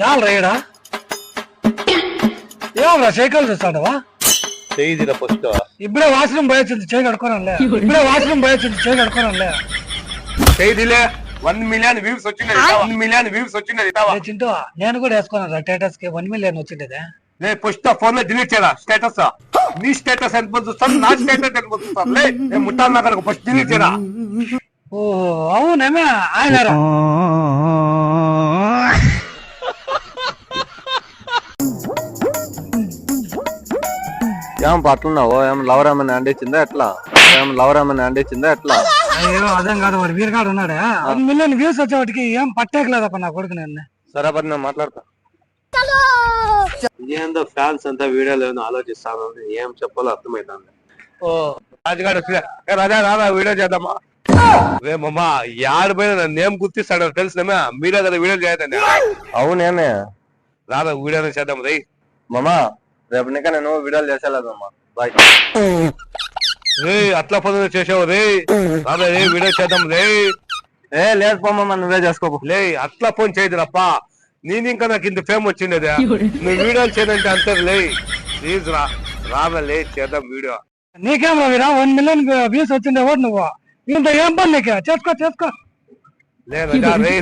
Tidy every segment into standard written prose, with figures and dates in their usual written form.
y'all రైడా ఏమరా cycle చూస్తాడవా చేయిదిరా first ఇప్పుడే washroom పోయొచ్చింది చేయి కడుకోనంలే చేయిదిలే 1 మిలియన్ వ్యూస్ వచ్చినది 1 మిలియన్ వ్యూస్ వచ్చినది చింటూ నేను కూడా వేసుకున్నాను స్టేటస్ కి 1 మిలియన్ వచ్చిండేదే ఫస్ట్ ఫోన్ లో డిలీట్ చేయరా స్టేటస్ నీ స్టేటస్ ఎంత చూస్తాను నా స్టేటస్ ఎంత చూస్తాను నేను ముట్టాను నాకు ఫస్ట్ డిలీట్ చేయరా ఓ అవునేమే ఆయనరా ఏం పట్లున్నావు ఏం లవరామని అండేచిందా ఎట్లా అయ్యో అదేం కాదు వాడు వీరగాడు ఉన్నాడే 1 మిలియన్ వ్యూస్ వచ్చేవాటికి ఏం పట్టేకలేదప్ప నా కొడుకు నేను సరే పని నేను మాట్లాడతా ఏందో ఫ్యాన్స్ అంతా వీడియోలు ఏమో ఆలోచిస్తాను ఏం చెప్పాలో అర్థమైంది ఓ రాజుగాడు రాజా రాదా వీడియో చేద్దామా రేమమ్మా యాడ పోయినా నన్ను ఏం గుర్తిస్తాడు తెలుసునేమే మీరే కదా వీడియో చేయదండి అవునేనే రాదా వీడియో చేద్దాం రై మామా రేపు ఇంకా నేను వీడియోలు చేసేలేదమ్మా బాయ్ రే అట్లా పనులు చేసావు రే రాదా రే వీడియో చేద్దాం రే లేదు పోమ్మా నువ్వే చేసుకో లే అట్లా ఫోన్ చేయదురప్ప నేను ఇంకా నాకు ఇంత ఫేమ్ వచ్చిండేదా నువ్వు వీడియోలు చేయదంటే అంతే లే ప్లీజ్ రాదా లే చేద్దాం వీడియో నీకేం రవిరా 1 మిలియన్ వ్యూస్ వచ్చిండే వాడు నువ్వు ఇంత ఏం పని నీకు చేసుకో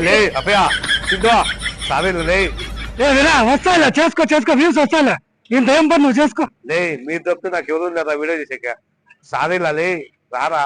లే అప్పయా సిద్ధు సారీ లే విరా వస్తాయిలే చేసుకో వ్యూస్ వస్తాయిలే ఇంత ఏం పని నువ్వు చేసుకో లే మీరు తప్పితే నాకు ఎవరు లేదా వీడియో చేసాక సారీలా లే రారా